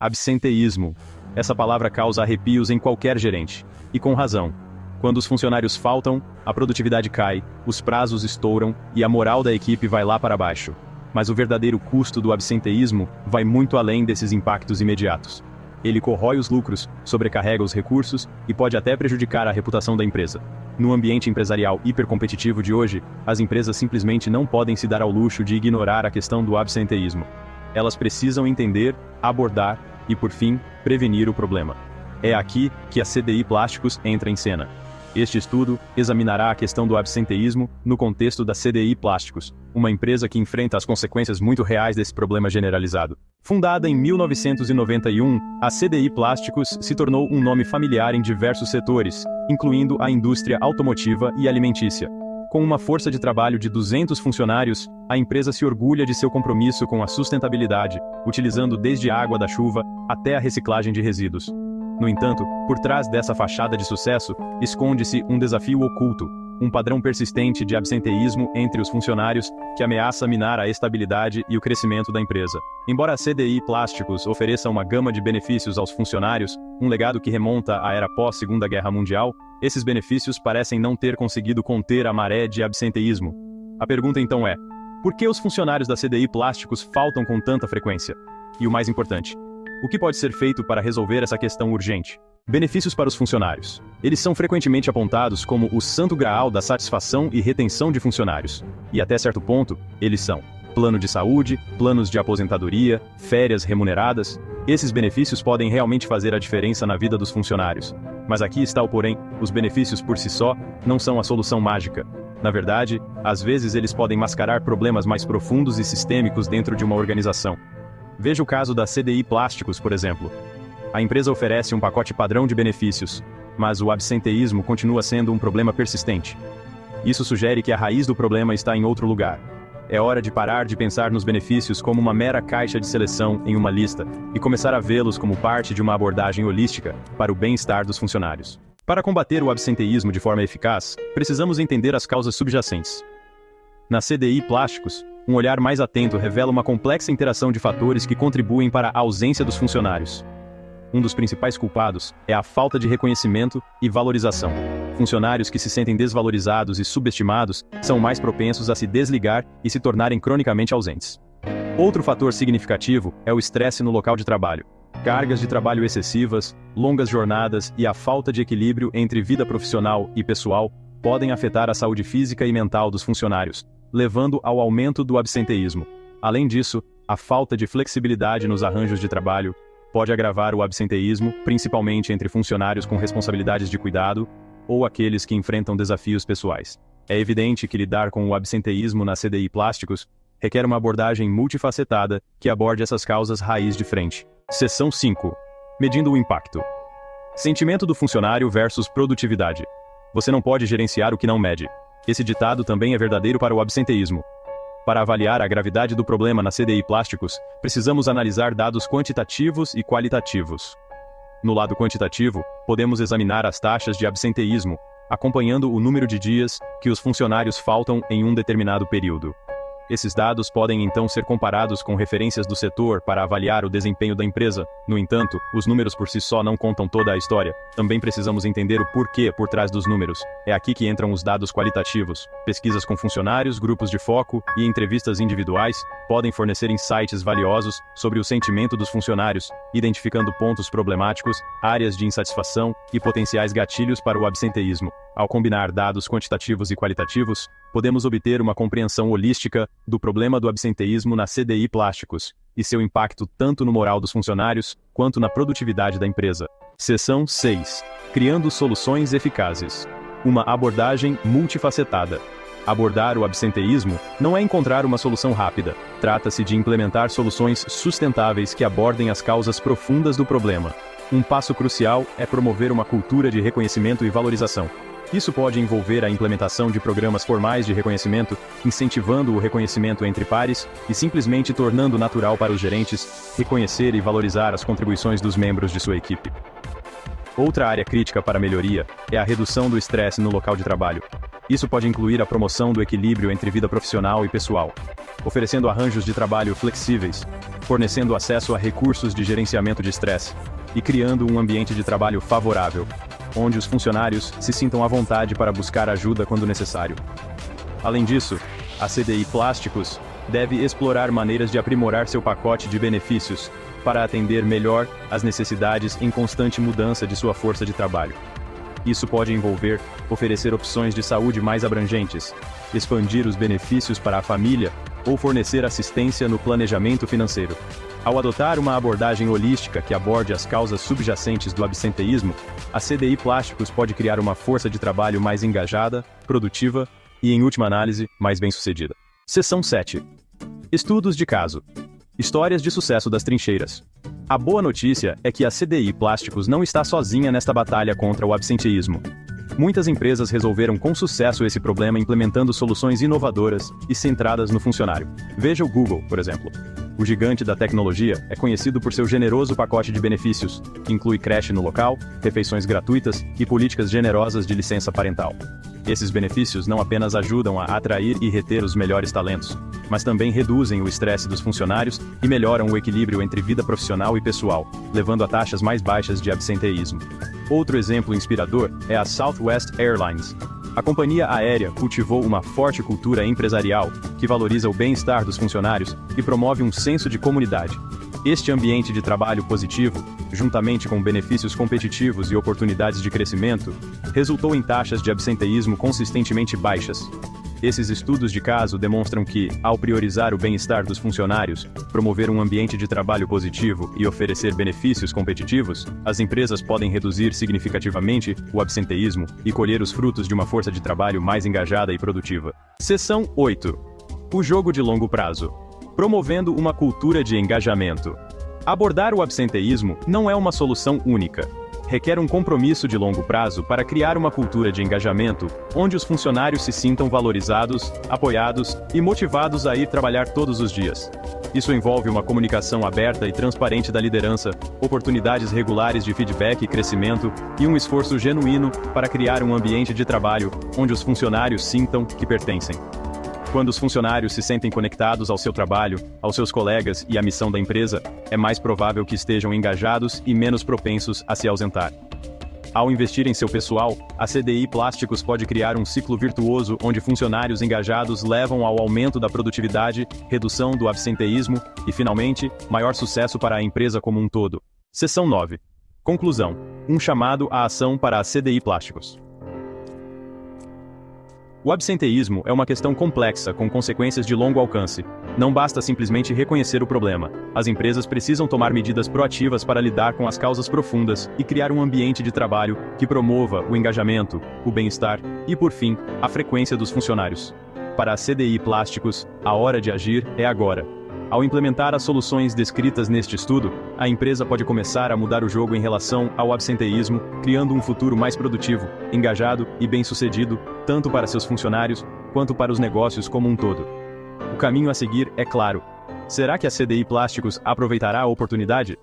Absenteísmo. Essa palavra causa arrepios em qualquer gerente. E com razão. Quando os funcionários faltam, a produtividade cai, os prazos estouram e a moral da equipe vai lá para baixo. Mas o verdadeiro custo do absenteísmo vai muito além desses impactos imediatos. Ele corrói os lucros, sobrecarrega os recursos e pode até prejudicar a reputação da empresa. No ambiente empresarial hipercompetitivo de hoje, as empresas simplesmente não podem se dar ao luxo de ignorar a questão do absenteísmo. Elas precisam entender, abordar e, por fim, prevenir o problema. É aqui que a CDI Plásticos entra em cena. Este estudo examinará a questão do absenteísmo no contexto da CDI Plásticos, uma empresa que enfrenta as consequências muito reais desse problema generalizado. Fundada em 1991, a CDI Plásticos se tornou um nome familiar em diversos setores, incluindo a indústria automotiva e alimentícia. Com uma força de trabalho de 200 funcionários, a empresa se orgulha de seu compromisso com a sustentabilidade, utilizando desde a água da chuva até a reciclagem de resíduos. No entanto, por trás dessa fachada de sucesso, esconde-se um desafio oculto, um padrão persistente de absenteísmo entre os funcionários que ameaça minar a estabilidade e o crescimento da empresa. Embora a CDI Plásticos ofereça uma gama de benefícios aos funcionários, um legado que remonta à era pós-Segunda Guerra Mundial, esses benefícios parecem não ter conseguido conter a maré de absenteísmo. A pergunta então é: por que os funcionários da CDI Plásticos faltam com tanta frequência? E o mais importante, o que pode ser feito para resolver essa questão urgente? Benefícios para os funcionários. Eles são frequentemente apontados como o santo graal da satisfação e retenção de funcionários. E até certo ponto, eles são plano de saúde, planos de aposentadoria, férias remuneradas. Esses benefícios podem realmente fazer a diferença na vida dos funcionários. Mas aqui está o porém: os benefícios por si só não são a solução mágica. Na verdade, às vezes eles podem mascarar problemas mais profundos e sistêmicos dentro de uma organização. Veja o caso da CDI Plásticos, por exemplo. A empresa oferece um pacote padrão de benefícios, mas o absenteísmo continua sendo um problema persistente. Isso sugere que a raiz do problema está em outro lugar. É hora de parar de pensar nos benefícios como uma mera caixa de seleção em uma lista e começar a vê-los como parte de uma abordagem holística para o bem-estar dos funcionários. Para combater o absenteísmo de forma eficaz, precisamos entender as causas subjacentes. Na CDI Plásticos, um olhar mais atento revela uma complexa interação de fatores que contribuem para a ausência dos funcionários. Um dos principais culpados é a falta de reconhecimento e valorização. Funcionários que se sentem desvalorizados e subestimados são mais propensos a se desligar e se tornarem cronicamente ausentes. Outro fator significativo é o estresse no local de trabalho. Cargas de trabalho excessivas, longas jornadas e a falta de equilíbrio entre vida profissional e pessoal podem afetar a saúde física e mental dos funcionários, levando ao aumento do absenteísmo. Além disso, a falta de flexibilidade nos arranjos de trabalho pode agravar o absenteísmo, principalmente entre funcionários com responsabilidades de cuidado ou aqueles que enfrentam desafios pessoais. É evidente que lidar com o absenteísmo na CDI Plásticos requer uma abordagem multifacetada que aborde essas causas raiz de frente. Seção 5. Medindo o impacto. Sentimento do funcionário versus produtividade. Você não pode gerenciar o que não mede. Esse ditado também é verdadeiro para o absenteísmo. Para avaliar a gravidade do problema na CDI Plásticos, precisamos analisar dados quantitativos e qualitativos. No lado quantitativo, podemos examinar as taxas de absenteísmo, acompanhando o número de dias que os funcionários faltam em um determinado período. Esses dados podem então ser comparados com referências do setor para avaliar o desempenho da empresa. No entanto, os números por si só não contam toda a história. Também precisamos entender o porquê por trás dos números. É aqui que entram os dados qualitativos. Pesquisas com funcionários, grupos de foco e entrevistas individuais podem fornecer insights valiosos sobre o sentimento dos funcionários, identificando pontos problemáticos, áreas de insatisfação e potenciais gatilhos para o absenteísmo. Ao combinar dados quantitativos e qualitativos, podemos obter uma compreensão holística do problema do absenteísmo na CDI Plásticos e seu impacto tanto no moral dos funcionários quanto na produtividade da empresa. Seção 6. Criando soluções eficazes. Uma abordagem multifacetada. Abordar o absenteísmo não é encontrar uma solução rápida. Trata-se de implementar soluções sustentáveis que abordem as causas profundas do problema. Um passo crucial é promover uma cultura de reconhecimento e valorização. Isso pode envolver a implementação de programas formais de reconhecimento, incentivando o reconhecimento entre pares e simplesmente tornando natural para os gerentes reconhecer e valorizar as contribuições dos membros de sua equipe. Outra área crítica para a melhoria é a redução do estresse no local de trabalho. Isso pode incluir a promoção do equilíbrio entre vida profissional e pessoal, oferecendo arranjos de trabalho flexíveis, fornecendo acesso a recursos de gerenciamento de estresse e criando um ambiente de trabalho favorável, onde os funcionários se sintam à vontade para buscar ajuda quando necessário. Além disso, a CDI Plásticos deve explorar maneiras de aprimorar seu pacote de benefícios para atender melhor às necessidades em constante mudança de sua força de trabalho. Isso pode envolver oferecer opções de saúde mais abrangentes, expandir os benefícios para a família ou fornecer assistência no planejamento financeiro. Ao adotar uma abordagem holística que aborde as causas subjacentes do absenteísmo, a CDI Plásticos pode criar uma força de trabalho mais engajada, produtiva e, em última análise, mais bem-sucedida. Seção 7. Estudos de caso. Histórias de sucesso das trincheiras. A boa notícia é que a CDI Plásticos não está sozinha nesta batalha contra o absenteísmo. Muitas empresas resolveram com sucesso esse problema implementando soluções inovadoras e centradas no funcionário. Veja o Google, por exemplo. O gigante da tecnologia é conhecido por seu generoso pacote de benefícios, que inclui creche no local, refeições gratuitas e políticas generosas de licença parental. Esses benefícios não apenas ajudam a atrair e reter os melhores talentos, mas também reduzem o estresse dos funcionários e melhoram o equilíbrio entre vida profissional e pessoal, levando a taxas mais baixas de absenteísmo. Outro exemplo inspirador é a Southwest Airlines. A companhia aérea cultivou uma forte cultura empresarial que valoriza o bem-estar dos funcionários e promove um senso de comunidade. Este ambiente de trabalho positivo, juntamente com benefícios competitivos e oportunidades de crescimento, resultou em taxas de absenteísmo consistentemente baixas. Esses estudos de caso demonstram que, ao priorizar o bem-estar dos funcionários, promover um ambiente de trabalho positivo e oferecer benefícios competitivos, as empresas podem reduzir significativamente o absenteísmo e colher os frutos de uma força de trabalho mais engajada e produtiva. Seção 8. O jogo de longo prazo. Promovendo uma cultura de engajamento. Abordar o absenteísmo não é uma solução única. Requer um compromisso de longo prazo para criar uma cultura de engajamento, onde os funcionários se sintam valorizados, apoiados e motivados a ir trabalhar todos os dias. Isso envolve uma comunicação aberta e transparente da liderança, oportunidades regulares de feedback e crescimento, e um esforço genuíno para criar um ambiente de trabalho onde os funcionários sintam que pertencem. Quando os funcionários se sentem conectados ao seu trabalho, aos seus colegas e à missão da empresa, é mais provável que estejam engajados e menos propensos a se ausentar. Ao investir em seu pessoal, a CDI Plásticos pode criar um ciclo virtuoso onde funcionários engajados levam ao aumento da produtividade, redução do absenteísmo e, finalmente, maior sucesso para a empresa como um todo. Seção 9. Conclusão. Um chamado à ação para a CDI Plásticos. O absenteísmo é uma questão complexa com consequências de longo alcance. Não basta simplesmente reconhecer o problema. As empresas precisam tomar medidas proativas para lidar com as causas profundas e criar um ambiente de trabalho que promova o engajamento, o bem-estar e, por fim, a frequência dos funcionários. Para a CDI Plásticos, a hora de agir é agora. Ao implementar as soluções descritas neste estudo, a empresa pode começar a mudar o jogo em relação ao absenteísmo, criando um futuro mais produtivo, engajado e bem-sucedido, tanto para seus funcionários, quanto para os negócios como um todo. O caminho a seguir é claro. Será que a CDI Plásticos aproveitará a oportunidade?